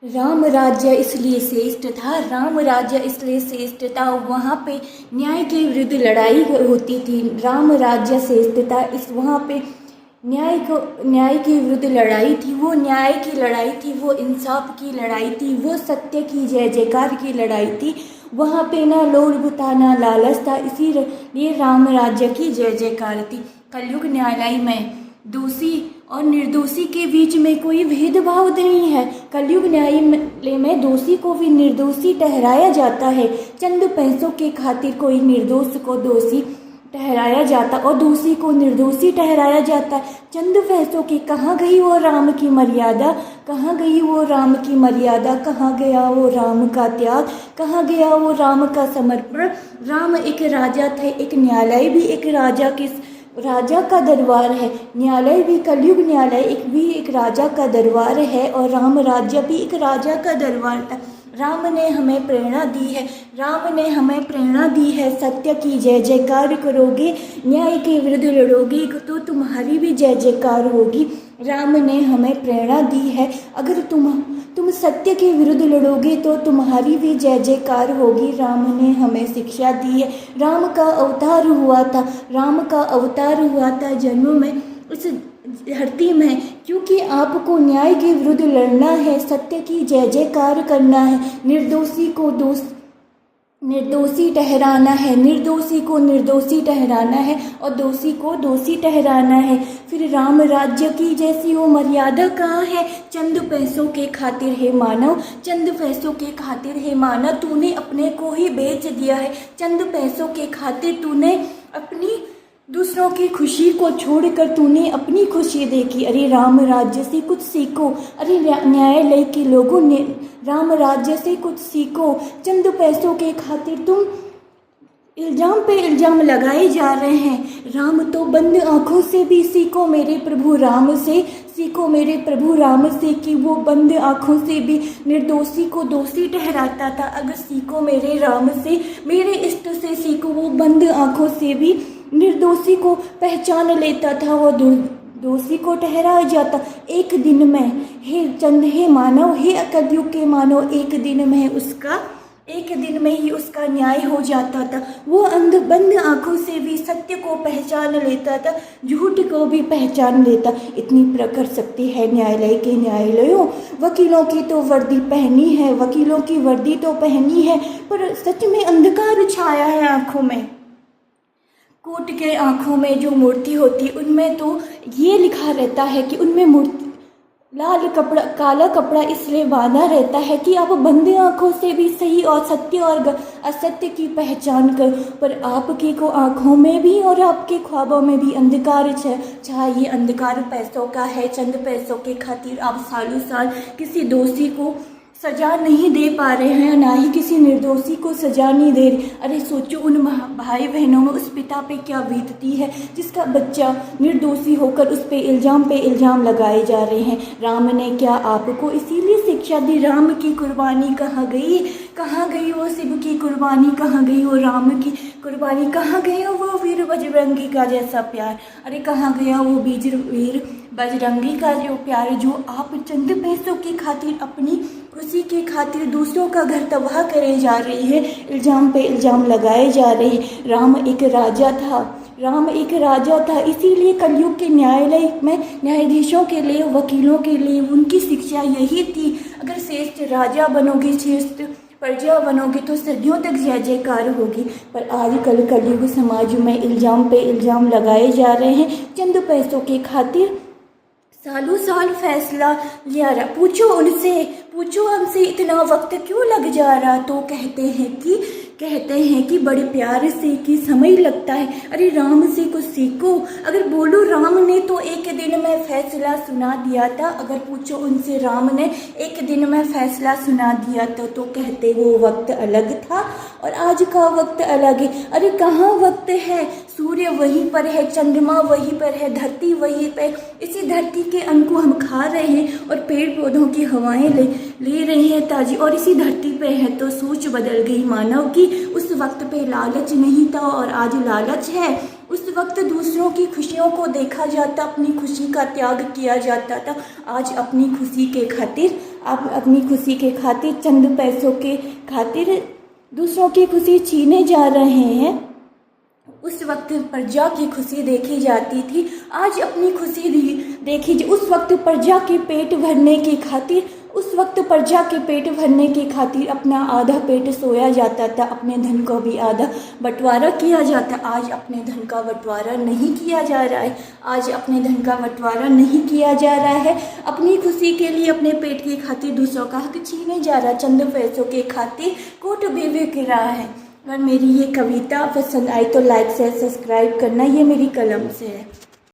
राम राज्य इसलिए श्रेष्ठ था, राम राज्य इसलिए श्रेष्ठ था, वहाँ पे न्याय के विरुद्ध लड़ाई होती थी। राम राज्य श्रेष्ठ था, इस वहाँ पे न्याय के विरुद्ध लड़ाई थी, वो न्याय की लड़ाई थी, वो इंसाफ की लड़ाई थी, वो सत्य की जय जयकार की लड़ाई थी। वहाँ पे ना लोभ था ना लालच था, इसीलिए राम राज्य की जय जयकार थी। कलयुग न्यायालय में दोषी और निर्दोषी के बीच में कोई भेदभाव नहीं है। कलयुग न्यायालय में दोषी को भी निर्दोषी ठहराया जाता है। चंद पैसों के खातिर कोई निर्दोष को दोषी ठहराया जाता और दोषी को निर्दोषी ठहराया जाता है। चंद पैसों की कहाँ गई वो राम की मर्यादा, कहाँ गई वो राम की मर्यादा, कहाँ गया वो राम का त्याग, कहाँ गया वो राम का समर्पण। राम एक राजा थे, एक न्यायालय भी एक राजा का दरबार है। न्यायालय भी, कलयुग न्यायालय एक राजा का दरबार है और राम राज्य भी एक राजा का दरबार था। राम ने हमें प्रेरणा दी है, राम ने हमें प्रेरणा दी है, सत्य की जय जयकार करोगे, न्याय के विरुद्ध लड़ोगे तो तुम्हारी भी जय जयकार होगी। राम ने हमें प्रेरणा दी है, अगर तुम सत्य के विरुद्ध लड़ोगे तो तुम्हारी भी जय जयकार होगी। राम ने हमें शिक्षा दी है, राम का अवतार हुआ था, राम का अवतार हुआ था जन्म में इस धरती में, क्योंकि आपको न्याय के विरुद्ध लड़ना है, सत्य की जय जयकार करना है, निर्दोषी ठहराना है, निर्दोषी को निर्दोषी ठहराना है और दोषी को दोषी ठहराना है। फिर राम राज्य की जैसी वो मर्यादा कहाँ है। चंद पैसों के खातिर है मानव, चंद पैसों के खातिर है मानव, तूने अपने को ही बेच दिया है। चंद पैसों के खातिर तूने अपनी दूसरों की खुशी को छोड़कर तूने अपनी खुशी देखी। अरे राम राज्य से कुछ सीखो, अरे न्यायालय के लोगों ने राम राज्य से कुछ सीखो। चंद पैसों के खातिर तुम इल्जाम पे इल्जाम लगाए जा रहे हैं। राम तो बंद आंखों से भी सीखो मेरे प्रभु राम से, सीखो मेरे प्रभु राम से कि वो बंद आंखों से भी निर्दोषी को दोषी ठहराता था। अगर सीखो मेरे राम से, मेरे इष्ट से सीखो, वो बंद आंखों से भी निर्दोषी को पहचान लेता था, वो दोषी को ठहराया जाता। एक दिन में हे मानव, हे कलयुग के मानव, एक दिन में ही उसका न्याय हो जाता था। वो बंद आंखों से भी सत्य को पहचान लेता था, झूठ को भी पहचान लेता। इतनी प्रखर शक्ति है न्यायालय के न्यायालयों। वकीलों की तो वर्दी पहनी है, वकीलों की वर्दी तो पहनी है, पर सच में अंधकार छाया है आंखों में। कोर्ट के आंखों में जो मूर्ति होती उनमें तो ये लिखा रहता है कि उनमें मूर्ति काला कपड़ा इसलिए बांधा रहता है कि आप बंद आंखों से भी सही और सत्य और असत्य की पहचान कर, पर आपकी को आंखों में भी और आपके ख्वाबों में भी अंधकार चाहिए। अंधकार पैसों का है, चंद पैसों के खातिर आप सालों साल किसी दोषी को सजा नहीं दे पा रहे हैं, ना ही किसी निर्दोषी को सजा नहीं दे रहे। अरे सोचो उन भाई बहनों में उस पिता पे क्या बीतती है जिसका बच्चा निर्दोषी होकर उस पे इल्जाम लगाए जा रहे हैं। राम ने क्या आपको इसीलिए शिक्षा दी। राम की कुर्बानी कहाँ गई, कहाँ गई वो शिव की कुर्बानी, कहाँ गई वो राम की कुर्बानी, कहाँ गया वो वीर बजरंगी का जैसा प्यार। अरे कहाँ गया वो वीर बजरंगी का जो प्यार, जो आप चंद पैसों की खातिर, अपनी खुशी के खातिर दूसरों का घर तबाह करे जा रही है, इल्जाम पे इल्जाम लगाए जा रहे हैं। राम एक राजा था, इसीलिए कलयुग के न्यायालय में न्यायाधीशों के लिए, वकीलों के लिए उनकी शिक्षा यही थी। अगर श्रेष्ठ राजा बनोगे, श्रेष्ठ प्रजा बनोगे तो सदियों तक जय जयकार होगी। पर आजकल कलयुग समाज में इल्जाम पे इल्जाम लगाए जा रहे हैं, चंद पैसों के खातिर सालों साल फैसला लिया रहा। पूछो हमसे इतना वक्त क्यों लग जा रहा, तो कहते हैं कि बड़े प्यार से कि समय लगता है। अरे राम से कुछ सीखो। अगर बोलो राम ने तो एक दिन में फैसला सुना दिया था, अगर पूछो उनसे राम ने एक दिन में फैसला सुना दिया था तो कहते वो वक्त अलग था और आज का वक्त अलग है। अरे कहाँ वक्त है, सूर्य वहीं पर है, चंद्रमा वहीं पर है, धरती वहीं पर, इसी धरती के अन्न को हम खा रहे हैं और पेड़ पौधों की हवाएं ले रहे हैं ताजी, और इसी धरती पे है। तो सोच बदल गई मानव की। उस वक्त पे लालच नहीं था और आज लालच है। उस वक्त दूसरों की खुशियों को देखा जाता, अपनी खुशी का त्याग किया जाता था। आज अपनी खुशी के खातिर आप अपनी खुशी के खातिर, चंद पैसों के खातिर दूसरों की खुशी छीने जा रहे हैं। उस वक्त प्रजा की खुशी देखी जाती थी, आज अपनी खुशी देखी। उस वक्त प्रजा के पेट भरने की खातिर, उस वक्त प्रजा के पेट भरने की खातिर अपना आधा पेट सोया जाता था, अपने धन को भी आधा बंटवारा किया जाता। आज अपने धन का बंटवारा नहीं किया जा रहा है, आज अपने धन का बंटवारा नहीं किया जा रहा है। अपनी खुशी के लिए, अपने पेट की खातिर दूसरों का हक छीने जा रहा है। चंद पैसों के खातिर कोर्ट भी बिक रहा है। अगर मेरी ये कविता पसंद आई तो लाइक शेयर सब्सक्राइब करना, ये मेरी कलम से है।